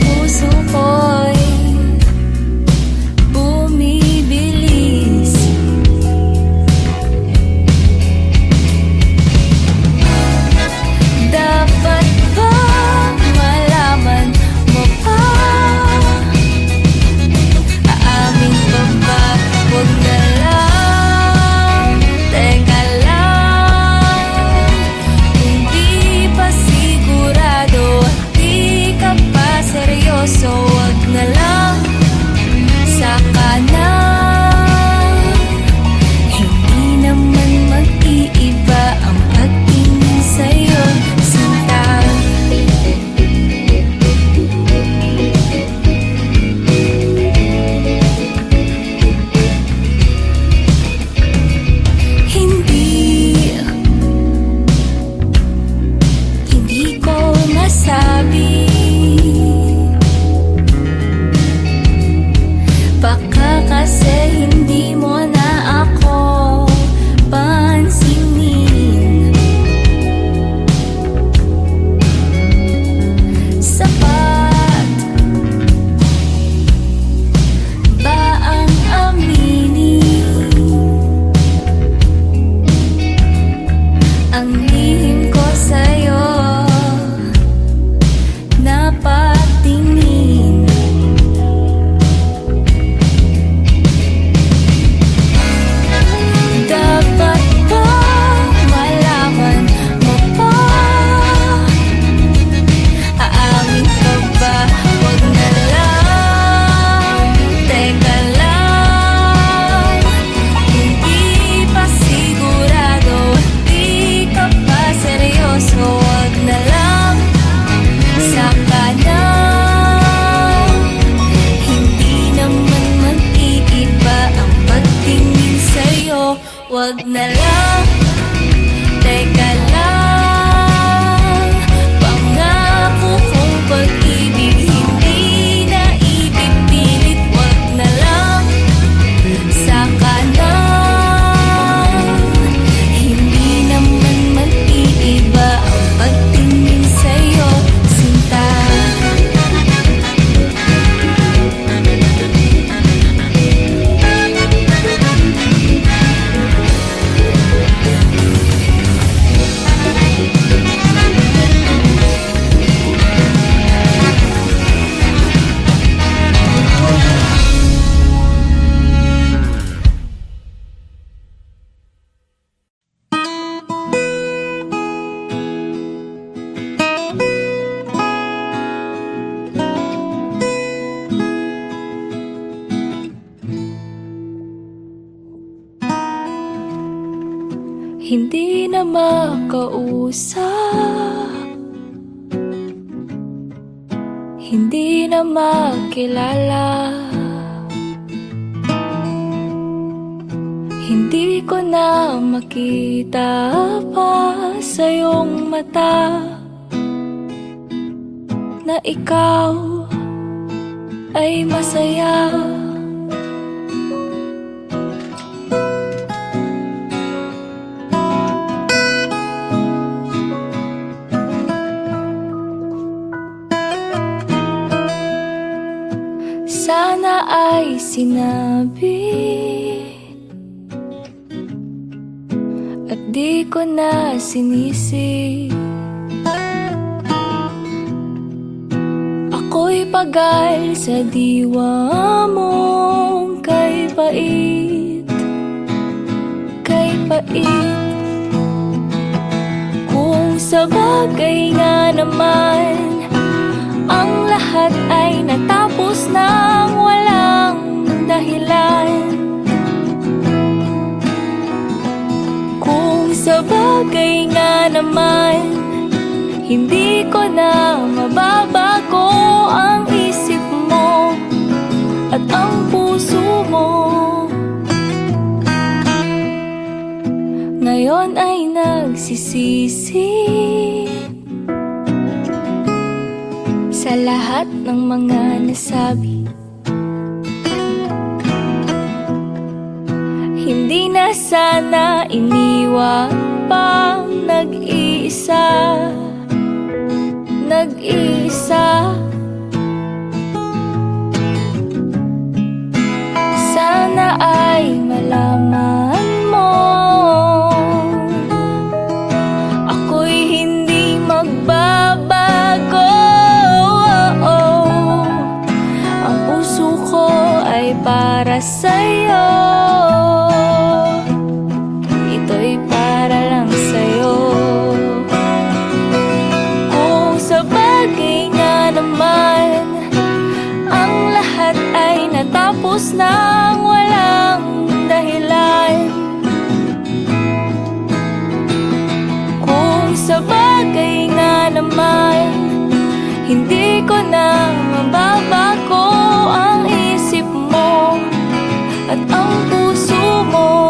puso ko'y bumibilis. Dapat ba malaman mo pa? Aamin pa ba? Huwag na lang, teka lang. Hindi pa sigurado at di ka pa seryoso. Huwag na lang, saka na. Hindi naman mag-iiba ang pagtingin sa'yo, sinta. Hindi ko masabi. Baka kasi hindi mo na ako pansinin. Sapat ba ang aminin ang lihim ko sa'yo na patingin? Dapat ba malaman mo pa? Aamin ka ba? Huwag na lang, teka lang. Hindi pa sigurado at di ka pa seryoso. Huwag na lang, saka na. Hindi naman mag-iiba ang pagtingin sa'yo. Huwag na lang, teka lang. Pangako kong pag-ibig hindi na ipipilit. Huwag na lang, saka na. Hindi naman mag-iiba ang pagtingin sa'yo, sinta. Hindi na makausap, hindi na makilala. Hindi ko na makita pa sa iyong mata na ikaw ay masaya. Sana ay sinabi at di ko na sinisi. Ako'y pagal sa diwa mong kay pait, kay pait. Kung sa bagay nga naman ang lahat ay natapos nang walang dahilan. Kung sa bagay nga naman hindi ko na mababago ang isip mo at ang puso mo. Ngayon ay nagsisisi sa lahat ng mga nasabi. Hindi na sana iniwan pang nag-iisa, nag-iisa. para sa'yo. Ito'y para lang sa'yo. Kung sa bagay nga naman ang lahat ay natapos nang walang dahilan, kung sa bagay nga naman hindi ko na mababago ang isip mo at ang puso mo,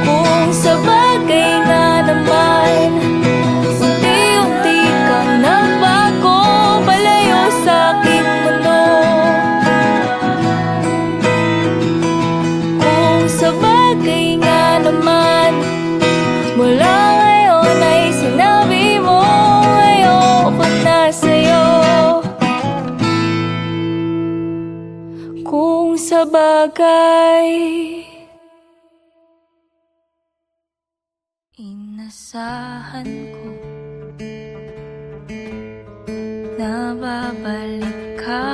kung sa bagay nga naman unti-unti kang nagbago palayo sa aking mundo, kung sa bagay nga naman mula ngayon ay sinabi mo ayoko na sa'yo, kung sa bagay inasahan ko na babalik ka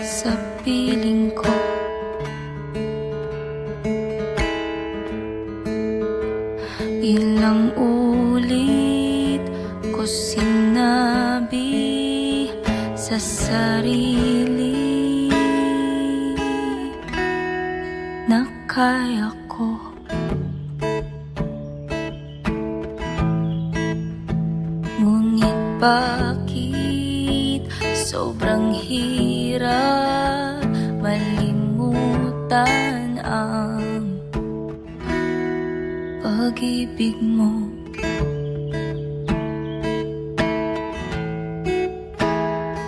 sa piling ko. Ilang ulit ko sinabi sa sarili na kaya ko, ngunit bakit sobrang hirap malimutan ang pag-ibig mo.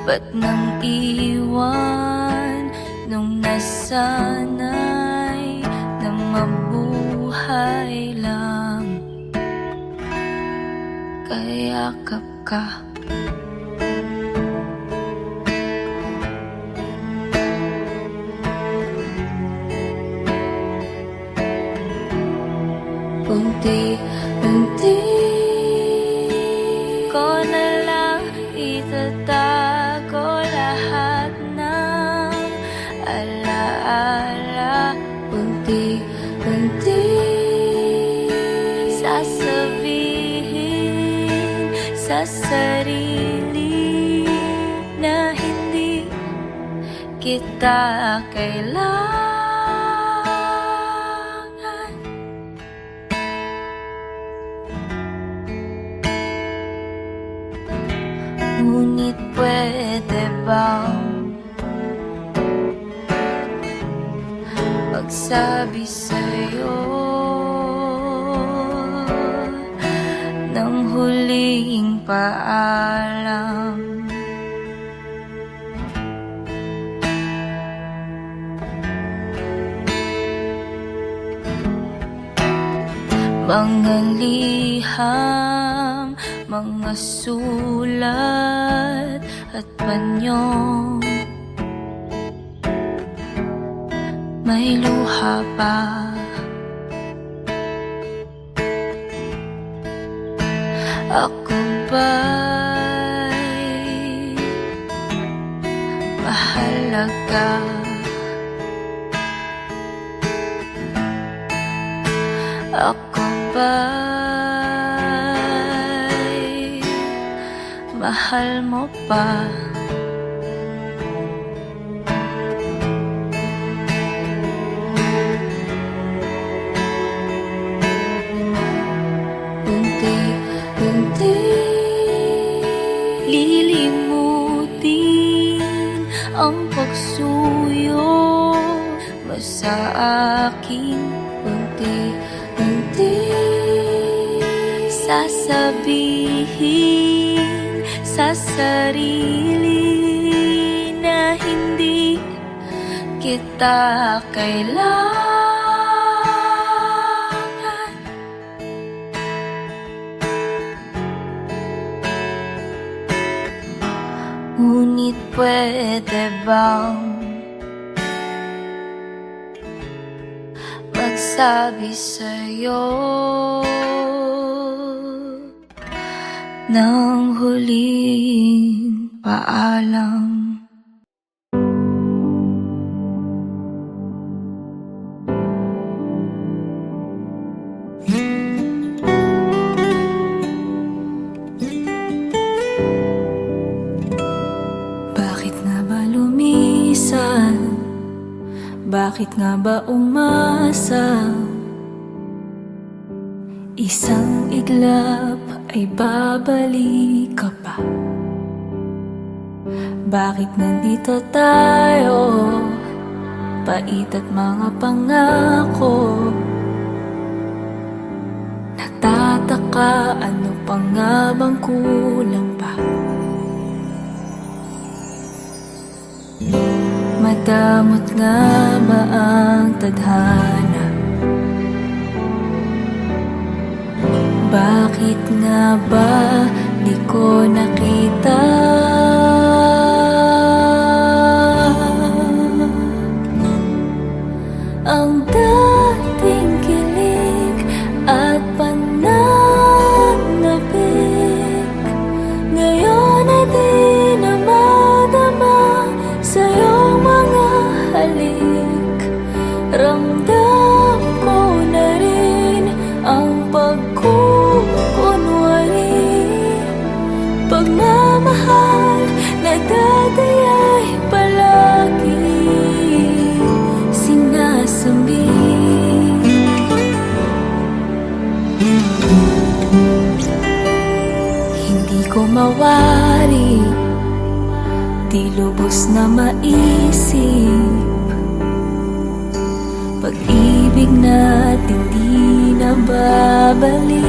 Ba't nang iwan nung nasanay na mabuhay lang, kayakap ka. Unti-unti ko na lang itatago lahat ng alaala. Unti-unti sasabihin sa sarili na hindi kita kailangan. Ngunit pwede bang magsabi sa'yo ng huling paalam? Mga liham, mga sulat at panyo, may luha pa. Ako ba'y mahalaga? Ako ba'y mahal mo pa? Unti-unti lilimutin ang pagsuyo mo sa akin. Unti-unti sasabihin sa sarili na hindi kita kailangan. Ngunit pwede bang magsabi sa'yo ng huling paalam? Bakit nga ba umasa? Isang iglap ay babalik ka pa. Bakit nandito tayo? Pait at mga pangako. Nagtataka, ano pa nga bang kulang pa? Madamot nga ba ang tadhana? Bakit nga ba di ko nakita? Ang dating kilig at pananabik, ngayon ay di na madama sa iyong mga halik. Ramdam ko na rin ang pagkukunwari, pagmamahal na dati ay palagi sinasabi. Hindi ko mawari, di lubos na maisip, pag-ibig natin di na babalik.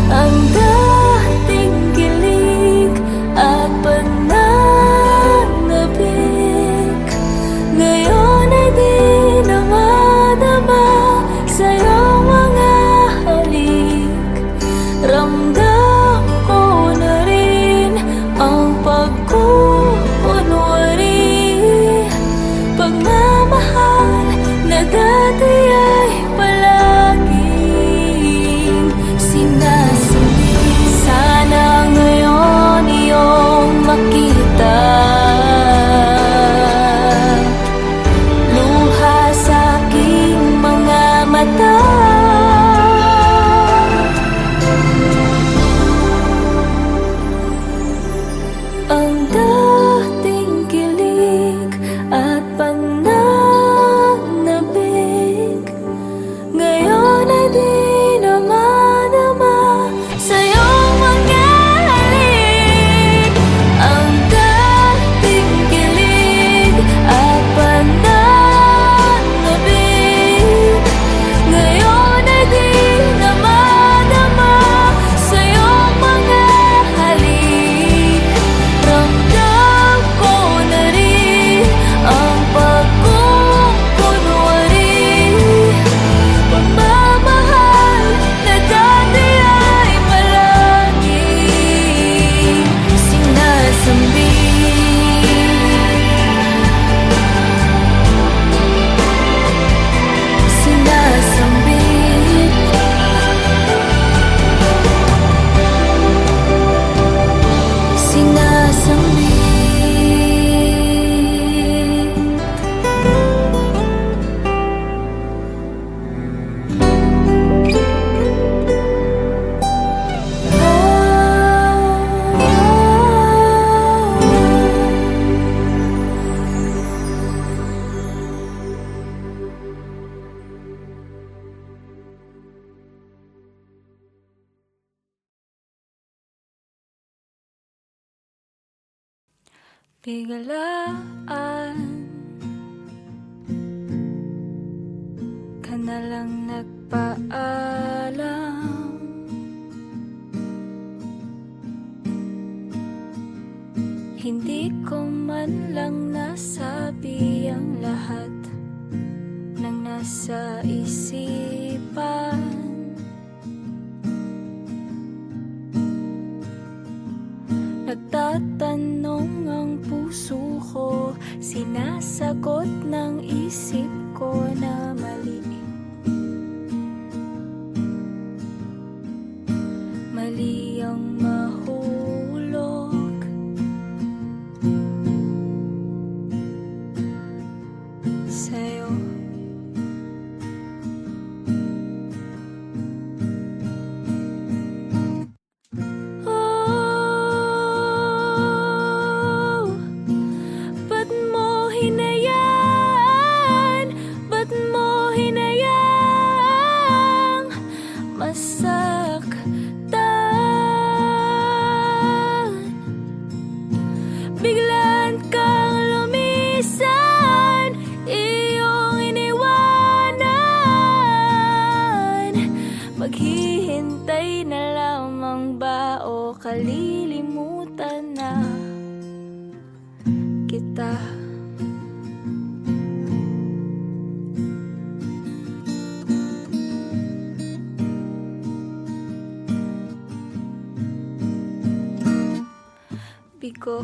Ang dating kilig at pananabik, ngayon ay di na madama sa iyong mga halik. Ramdam ko na rin ang pagkukunwari, pagmamahal na dati ay palaging sinasabi. Sana ngayon iyong makita luha sa aking mga mata. Ang dating kilig at pananabik, ngayon ay di na madama sa iyong mga halik. Ang dating kilig at pananabik, ngayon ay di na madama sa iyong mga halik. Ramdam ko na rin ang pagkukunwari, pagmamahal na dati ay palaging sinasabi. Sinasabi. Sinasabi. Biglaan ka na lang nagpaalam, hindi ko man lang nasabi ang lahat ng nasa isipan. Nagtatanong ang puso ko, sinasagot ng isip ko na mali. Mali ang mahulog sa'yo. Ba't mo lamang ba o kalilimutan na kita? Bigo,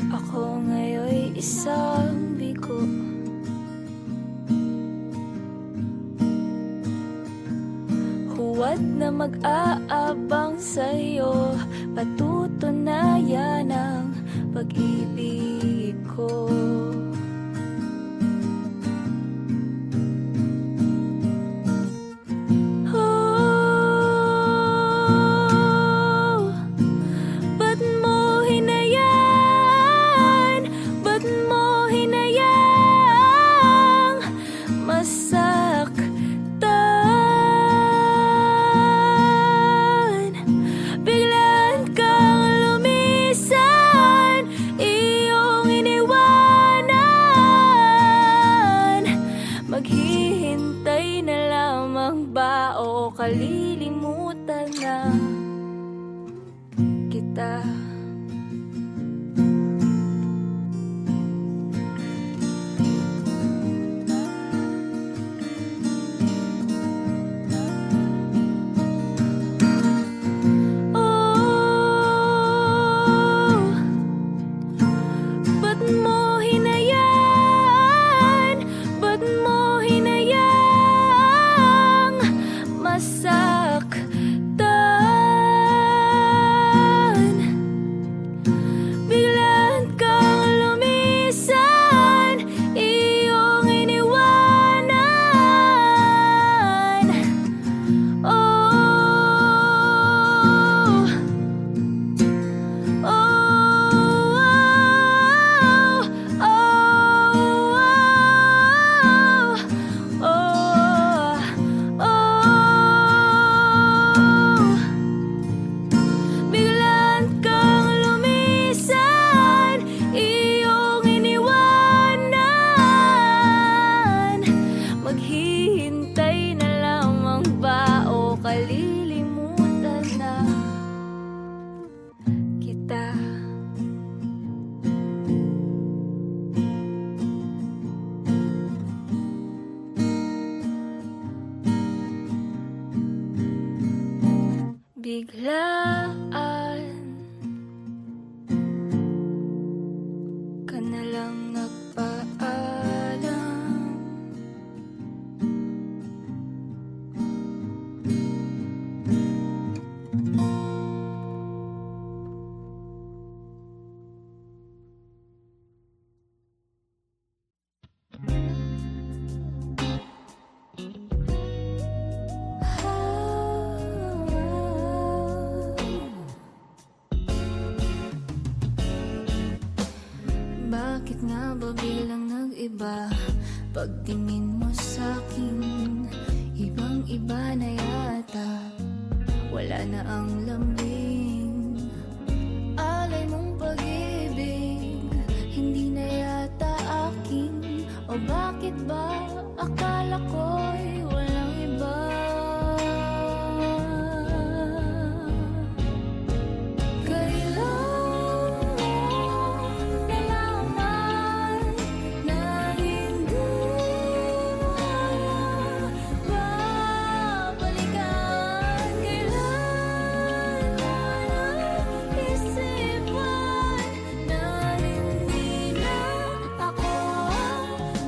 ako ngayon'y isang bigo. Huwad na mag-aabang sa'yo, patutunayan ang pag-ibig ko. Ba't mo hinayaan? Ba't mo hinayang masaktan? Biglaan kang lumisan, iyong iniwanan. Maghihintay na lamang ba o kalilimutan na kita? Oh, ba't mo hinayaan? Ba't mo hinayang masaktan? Biglaan kang lumisan, iyong iniwanan. Oh, oh, oh, oh, oh, oh. Biglaan kang lumisan, iyong iniwanan. Maghihintay na lamang ba o kalilimutan na kita? Biglaan ka na lang nagpaalam. Bakit nga ba bilang nag-iba? Pagtingin mo sa'kin, ibang-iba na yata. Wala na ang lambing, alay mong pag-ibig, hindi na yata akin. O bakit ba akala ko'y walang iba?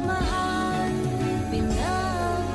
Mahal, pinag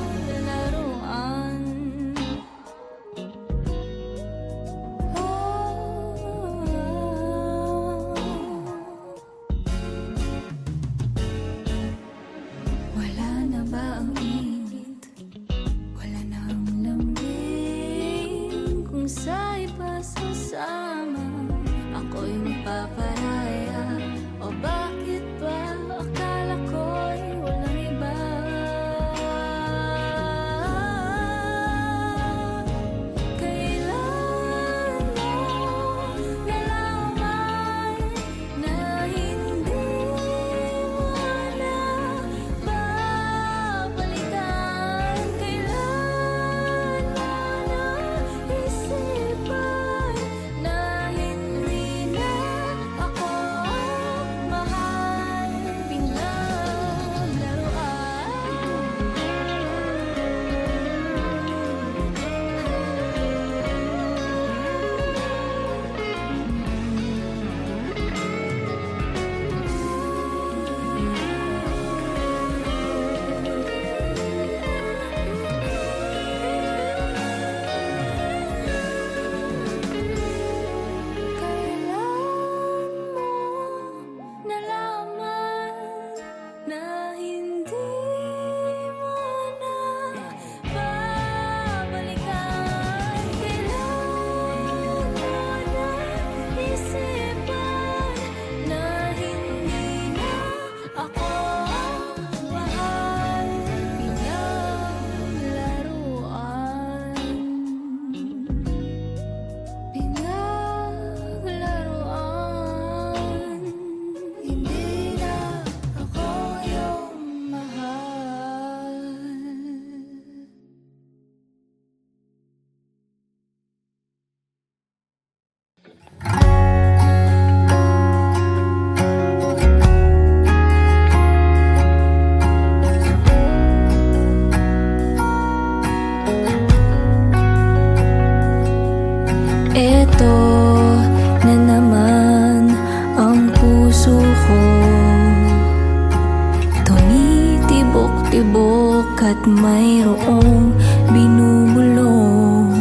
akong binubulong.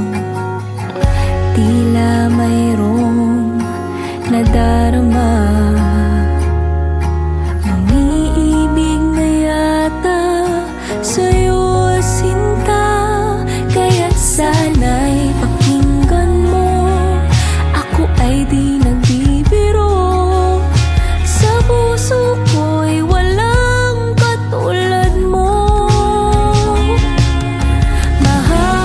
Tila mayroong nadarama, umiibig na yata sa'yo, sinta. Kaya't sana'y pakinggan mo, ako ay di nagbibiro. Sa puso ko'y walang katulad mo. Mahal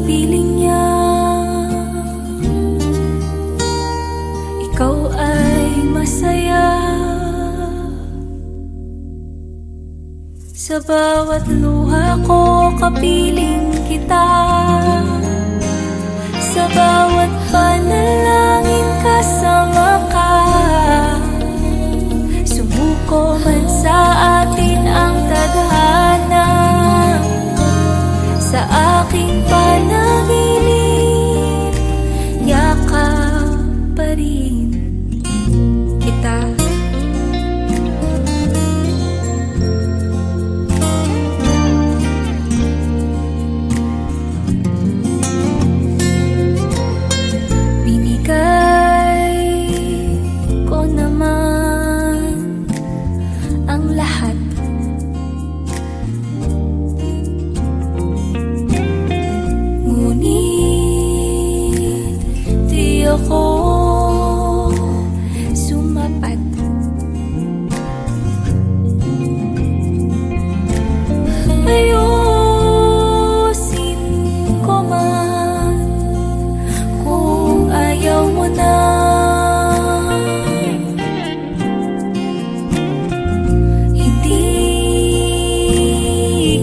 piling niya, ikaw ay masaya. Sa bawat luha ko kapiling kita, sa bawat panalangin kasama ka. Sumuko man sa atin ang tadhana, sa aking panaginip yakap pa rin kita. Binigay ko naman ang lahat, ngunit di ako sumapat. Ayusin ko man kung ayaw mo na. Hindi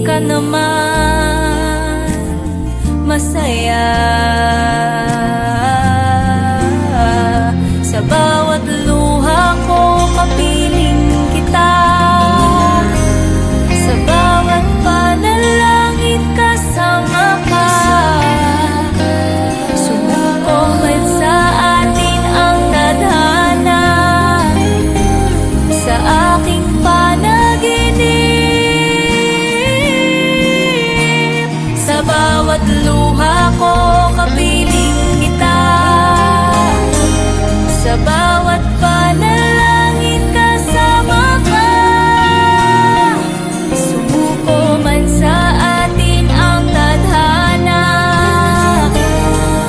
ka naman masaya. Sa bawat luha ko kapiling kita, sa bawat panalangin kasama ka. Sumuko man sa atin ang tadhana, sa aking panaginip. Sa bawat luha ko kapiling kita, sa bawat panalangin kasama ka. Sumuko man sa atin ang tadhana,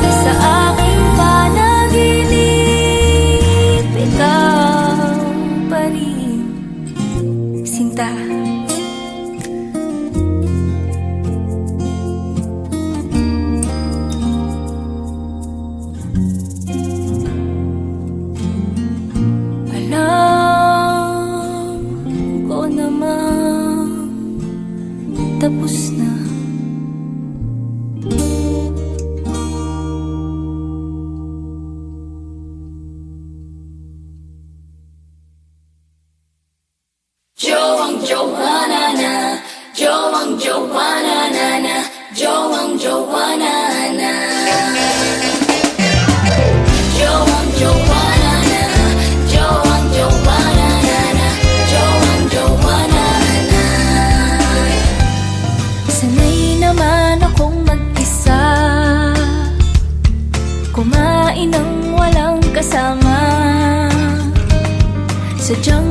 sa aking panaginip ikaw pa rin, sinta. Alam ko namang tapos na. Joang Joanna na, Joang Joanna na na, Joang Joanna na. Joang Joanna na, Joang Joanna na na, Joang Joanna na. Sanay naman akong mag-isa, kumain ng walang kasama. Sadyang